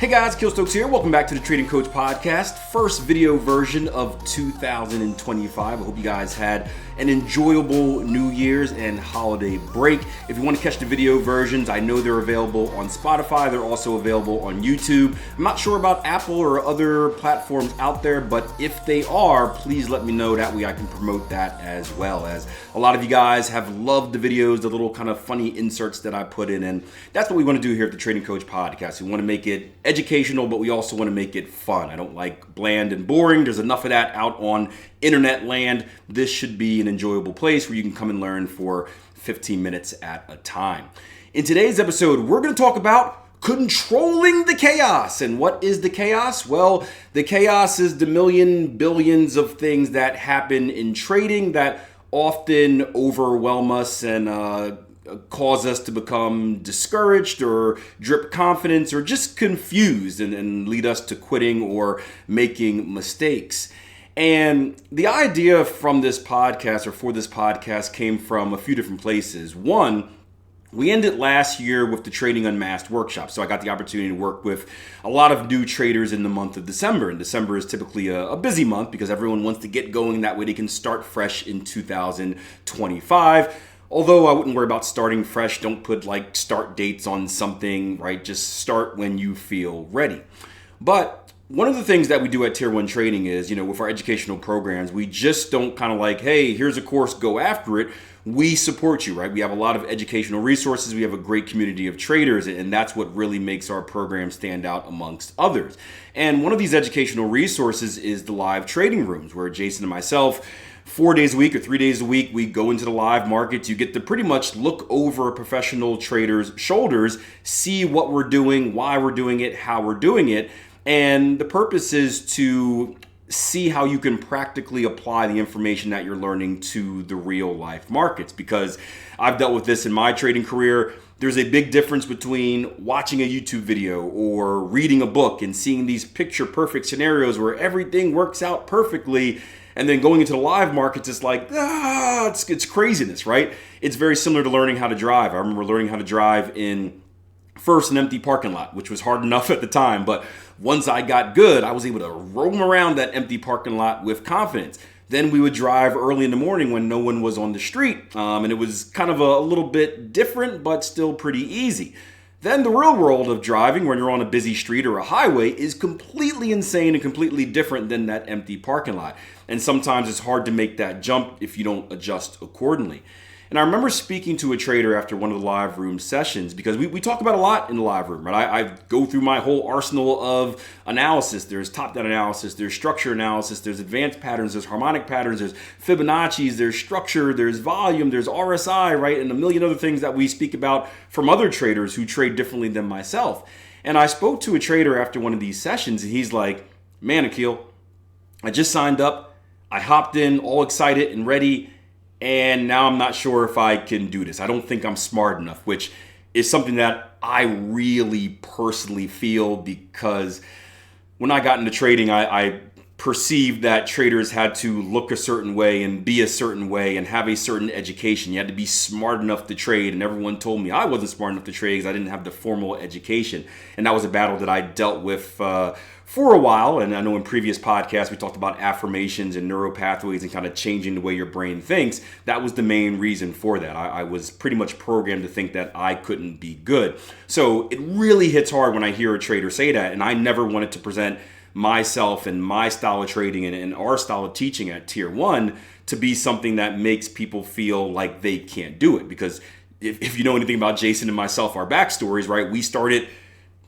Hey guys, Akil here. Welcome back to the Trading Coach Podcast. First video version of 2025. I hope you guys had an enjoyable New Year's and holiday break. If you want to catch the video versions, I know they're available on Spotify. They're also available on YouTube. I'm not sure about Apple or other platforms out there, but if they are, please let me know. That way I can promote that as well. As a lot of you guys have loved the videos, the little kind of funny inserts that I put in, and that's what we want to do here at the Trading Coach Podcast. We want to make it educational, but we also want to make it fun. I don't like bland and boring. There's enough of that out on internet land. This should be an enjoyable place where you can come and learn for 15 minutes at a time. In today's episode, we're going to talk about controlling the chaos. And what is the chaos? Well, the chaos is the billions of things that happen in trading that often overwhelm us and cause us to become discouraged or drip confidence or just confused and lead us to quitting or making mistakes. And the idea from this podcast or for this podcast came from a few different places. One, we ended last year with the Trading Unmasked workshop. So I got the opportunity to work with a lot of new traders in the month of December. And December is typically a busy month because everyone wants to get going. That way they can start fresh in 2025. Although I wouldn't worry about starting fresh. Don't put like start dates on something, right? Just start when you feel ready. But one of the things that we do at Tier 1 Trading is, with our educational programs, we just don't kind of like, hey, here's a course, go after it. We support you, right? We have a lot of educational resources. We have a great community of traders, and that's what really makes our program stand out amongst others. And one of these educational resources is the live trading rooms, where Jason and myself, 4 days a week or 3 days a week, we go into the live markets. You get to pretty much look over a professional trader's shoulders, see what we're doing, why we're doing it, how we're doing it. And the purpose is to see how you can practically apply the information that you're learning to the real life markets. Because I've dealt with this in my trading career. There's a big difference between watching a YouTube video or reading a book and seeing these picture perfect scenarios where everything works out perfectly. And then going into the live markets, it's like, it's craziness, right? It's very similar to learning how to drive. I remember learning how to drive in first an empty parking lot, which was hard enough at the time. But once I got good, I was able to roam around that empty parking lot with confidence. Then we would drive early in the morning when no one was on the street. And it was kind of a little bit different, but still pretty easy. Then the real world of driving when you're on a busy street or a highway is completely insane and completely different than that empty parking lot. And sometimes it's hard to make that jump if you don't adjust accordingly. And I remember speaking to a trader after one of the live room sessions because we talk about a lot in the live room, right? I go through my whole arsenal of analysis. There's top-down analysis, there's structure analysis, there's advanced patterns, there's harmonic patterns, there's Fibonacci's, there's structure, there's volume, there's RSI, right? And a million other things that we speak about from other traders who trade differently than myself. And I spoke to a trader after one of these sessions and he's like, man, Akil, I just signed up. I hopped in all excited and ready. And now I'm not sure if I can do this. I don't think I'm smart enough, which is something that I really personally feel because when I got into trading, I perceived that traders had to look a certain way and be a certain way and have a certain education. You had to be smart enough to trade. And everyone told me I wasn't smart enough to trade because I didn't have the formal education. And that was a battle that I dealt with for a while. And I know in previous podcasts, we talked about affirmations and neural pathways and kind of changing the way your brain thinks. That was the main reason for that. I was pretty much programmed to think that I couldn't be good. So it really hits hard when I hear a trader say that. And I never wanted to present myself and my style of trading and our style of teaching at Tier 1 to be something that makes people feel like they can't do it. Because if you know anything about Jason and myself, our backstories, right? We started,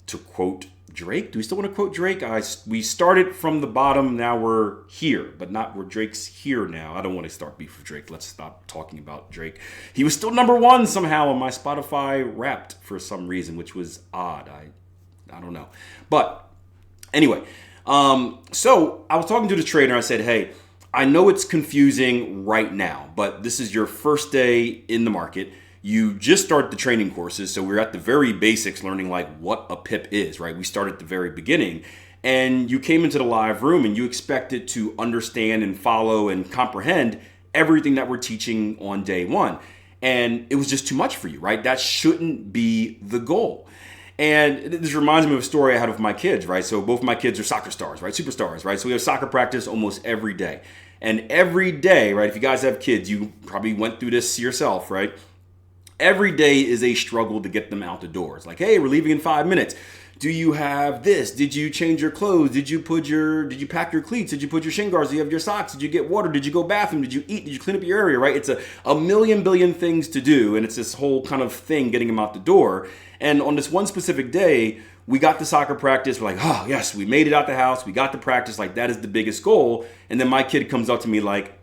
to quote Drake. Do we still want to quote Drake? We started from the bottom, now we're here, but not where Drake's here now. I don't want to start beef with Drake. Let's stop talking about Drake. He was still number one somehow on my Spotify Wrapped for some reason, which was odd. I don't know. But anyway, so I was talking to the trader. I said, hey, I know it's confusing right now, but this is your first day in the market. You just start the training courses, so we're at the very basics, learning like what a pip is, right? We start at the very beginning, and you came into the live room and you expected to understand and follow and comprehend everything that we're teaching on day one. And it was just too much for you, right? That shouldn't be the goal. And this reminds me of a story I had with my kids, right? So both my kids are soccer stars, right? Superstars, right? So we have soccer practice almost every day. And every day, right, if you guys have kids, you probably went through this yourself, right? Every day is a struggle to get them out the doors. Like, hey, we're leaving in 5 minutes. Do you have this? Did you change your clothes? Did you pack your cleats? Did you put your shin guards? Do you have your socks? Did you get water? Did you go bathroom? Did you eat? Did you clean up your area, right? It's a million billion things to do. And it's this whole kind of thing getting them out the door. And on this one specific day, we got to soccer practice. We're like, oh, yes, we made it out the house. We got to practice. Like, that is the biggest goal. And then my kid comes up to me like,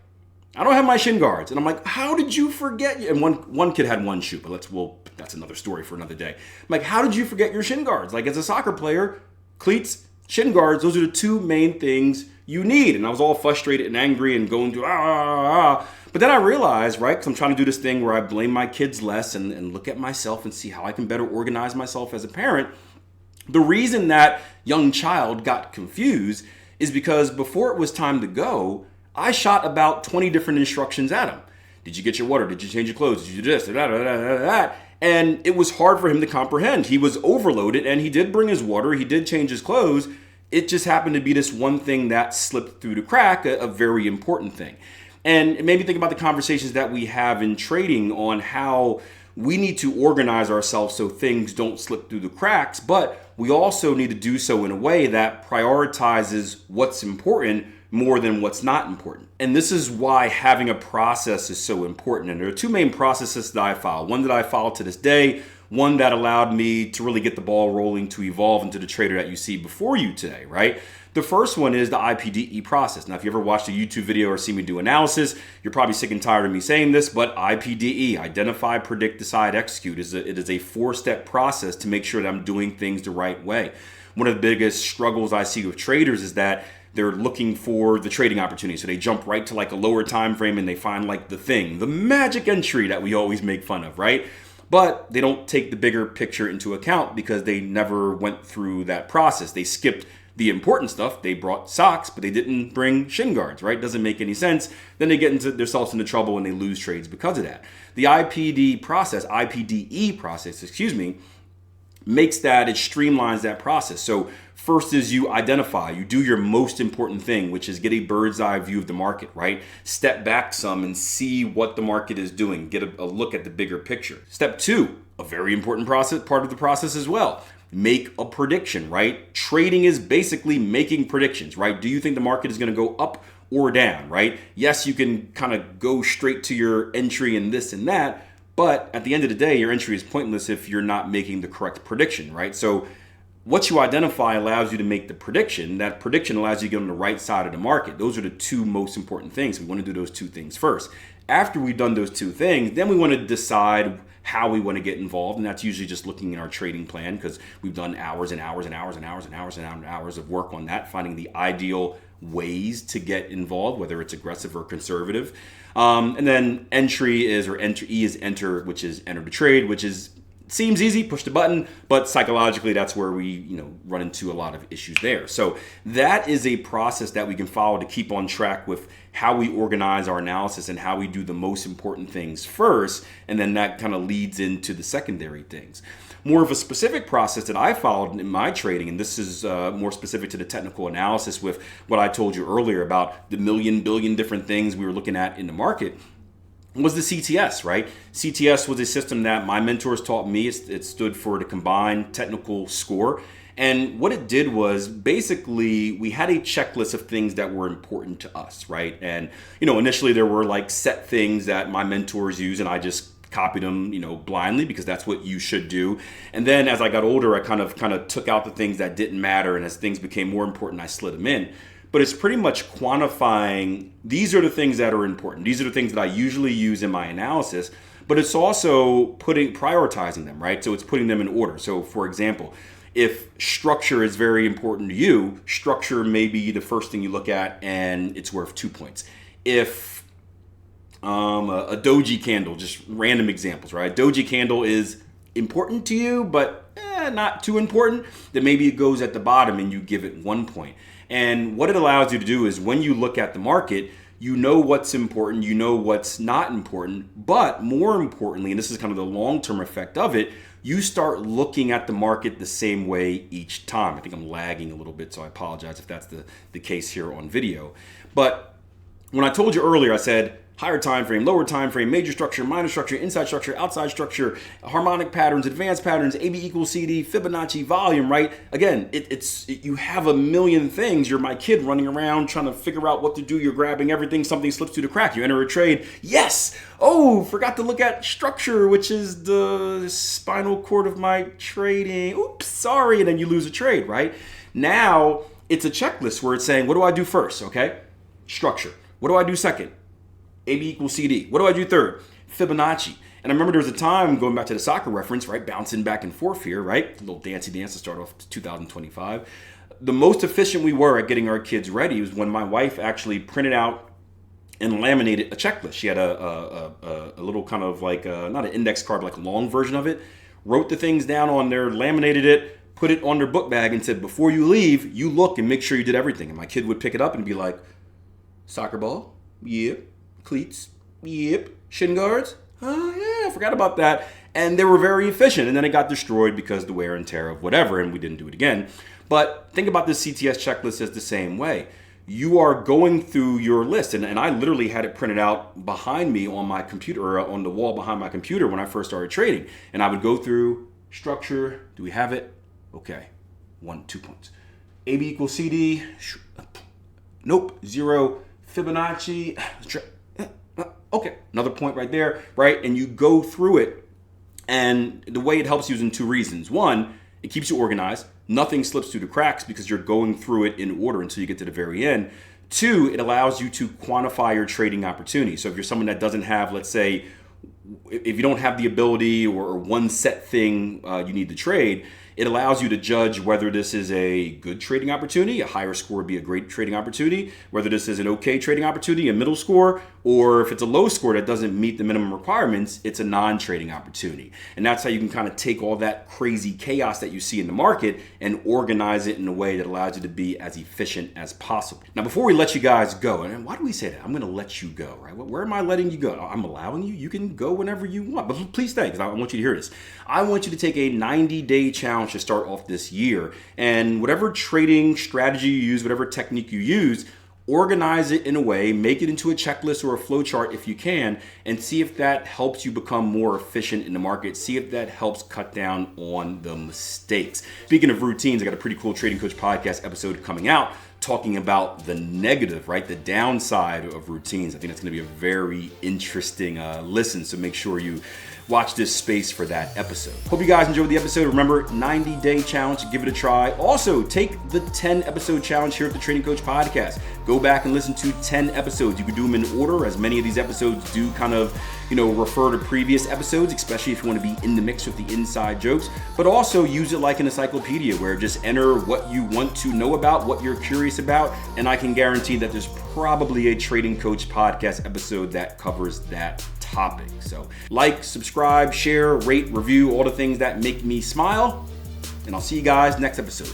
I don't have my shin guards. And I'm like, how did you forget? And one kid had one shoe, but that's another story for another day. I'm like, how did you forget your shin guards? Like, as a soccer player, cleats, shin guards, those are the two main things you need. And I was all frustrated and angry and going to But then I realized, right, because I'm trying to do this thing where I blame my kids less and look at myself and see how I can better organize myself as a parent. The reason that young child got confused is because before it was time to go, I shot about 20 different instructions at him. Did you get your water? Did you change your clothes? Did you do this? That? And it was hard for him to comprehend. He was overloaded, and he did bring his water. He did change his clothes. It just happened to be this one thing that slipped through the crack, a very important thing. And it made me think about the conversations that we have in trading on how we need to organize ourselves so things don't slip through the cracks, but we also need to do so in a way that prioritizes what's important more than what's not important. And this is why having a process is so important. And there are two main processes that I follow. One that I follow to this day, one that allowed me to really get the ball rolling to evolve into the trader that you see before you today, right? The first one is the IPDE process. Now, if you ever watched a YouTube video or see me do analysis, you're probably sick and tired of me saying this, but IPDE, identify, predict, decide, execute, it is a 4-step process to make sure that I'm doing things the right way. One of the biggest struggles I see with traders is that they're looking for the trading opportunity. So they jump right to like a lower time frame and they find like the magic entry that we always make fun of, right? But they don't take the bigger picture into account because they never went through that process. They skipped the important stuff. They brought socks, but they didn't bring shin guards, right? Doesn't make any sense. Then they get into themselves into trouble and they lose trades because of that. The IPDE process, makes that, it streamlines that process. So first is you identify, you do your most important thing, which is get a bird's eye view of the market, right? Step back some and see what the market is doing. Get a look at the bigger picture. Step 2, a very important part of the process as well. Make a prediction, right? Trading is basically making predictions, right? Do you think the market is going to go up or down, right? Yes, you can kind of go straight to your entry and this and that, but at the end of the day, your entry is pointless if you're not making the correct prediction, right? So what you identify allows you to make the prediction. That prediction allows you to get on the right side of the market. Those are the two most important things. We want to do those two things first. After we've done those two things, then we want to decide how we want to get involved. And that's usually just looking in our trading plan because we've done hours and hours and hours and hours and hours and hours of work on that, finding the ideal ways to get involved, whether it's aggressive or conservative. And then E is enter, which is enter the trade, which is seems easy, push the button, but psychologically that's where we run into a lot of issues there. So that is a process that we can follow to keep on track with how we organize our analysis and how we do the most important things first, and then that kind of leads into the secondary things. More of a specific process that I followed in my trading, and this is more specific to the technical analysis with what I told you earlier about the billion different things we were looking at in the market, was the CTS, right? CTS was a system that my mentors taught me. It stood for the Combined Technical Score. And what it did was basically we had a checklist of things that were important to us, right? And, initially there were like set things that my mentors used and I just copied them, blindly because that's what you should do. And then as I got older, I kind of took out the things that didn't matter. And as things became more important, I slid them in. But it's pretty much quantifying, these are the things that are important. These are the things that I usually use in my analysis, but it's also prioritizing them, right? So it's putting them in order. So for example, if structure is very important to you, structure may be the first thing you look at and it's worth 2 points. If a doji candle, just random examples, right? A doji candle is important to you, but not too important, then maybe it goes at the bottom and you give it 1 point. And what it allows you to do is when you look at the market, you know what's important, you know what's not important, but more importantly, and this is kind of the long-term effect of it, you start looking at the market the same way each time. I think I'm lagging a little bit, so I apologize if that's the case here on video. But when I told you earlier, I said higher time frame, lower time frame, major structure, minor structure, inside structure, outside structure, harmonic patterns, advanced patterns, AB equals CD, Fibonacci, volume, right? Again, you have a million things. You're my kid running around trying to figure out what to do. You're grabbing everything, something slips through the crack. You enter a trade. Yes. Oh, forgot to look at structure, which is the spinal cord of my trading. Oops, sorry. And then you lose a trade, right? Now it's a checklist where it's saying, what do I do first? Okay. Structure. What do I do second? AB equals CD. What do I do third? Fibonacci. And I remember there was a time, going back to the soccer reference, right? Bouncing back and forth here, right? A little dancey dance to start off 2025. The most efficient we were at getting our kids ready was when my wife actually printed out and laminated a checklist. She had a little kind of like, not an index card, but like a long version of it. Wrote the things down on there, laminated it, put it on their book bag and said, before you leave, you look and make sure you did everything. And my kid would pick it up and be like, soccer ball? Yep. Cleats? Yep. Shin guards? Oh yeah, I forgot about that. And they were very efficient. And then it got destroyed because the wear and tear of whatever, and we didn't do it again. But think about this CTS checklist as the same way. You are going through your list, and I literally had it printed out behind me on my computer, or on the wall behind my computer when I first started trading. And I would go through structure. Do we have it? Okay. 1, 2 points. AB equals CD. Nope. 0. Fibonacci. Okay, another point right there, right? And you go through it, and the way it helps you is in 2 reasons. 1, it keeps you organized. Nothing slips through the cracks because you're going through it in order until you get to the very end. 2, it allows you to quantify your trading opportunity. So if you're someone that doesn't have, let's say, if you don't have the ability or one set thing you need to trade, it allows you to judge whether this is a good trading opportunity, a higher score would be a great trading opportunity, whether this is an okay trading opportunity, a middle score, or if it's a low score that doesn't meet the minimum requirements, it's a non-trading opportunity. And that's how you can kind of take all that crazy chaos that you see in the market and organize it in a way that allows you to be as efficient as possible. Now, before we let you guys go, and why do we say that? I'm going to let you go, right? Where am I letting you go? I'm allowing you. You can go whenever you want. But please stay, because I want you to hear this. I want you to take a 90-day challenge to start off this year. And whatever trading strategy you use, whatever technique you use, organize it in a way, make it into a checklist or a flow chart if you can, and see if that helps you become more efficient in the market. See if that helps cut down on the mistakes. Speaking of routines, I got a pretty cool Trading Coach Podcast episode coming out talking about the negative, right? The downside of routines. I think that's going to be a very interesting listen. So make sure you watch this space for that episode. Hope you guys enjoyed the episode. Remember, 90-day challenge, give it a try. Also, take the 10-episode challenge here at the Trading Coach Podcast. Go back and listen to 10 episodes. You can do them in order, as many of these episodes do kind of, refer to previous episodes, especially if you want to be in the mix with the inside jokes. But also use it like an encyclopedia, where just enter what you want to know about, what you're curious about, and I can guarantee that there's probably a Trading Coach Podcast episode that covers that topic. So like, subscribe, share, rate, review, all the things that make me smile, and I'll see you guys next episode.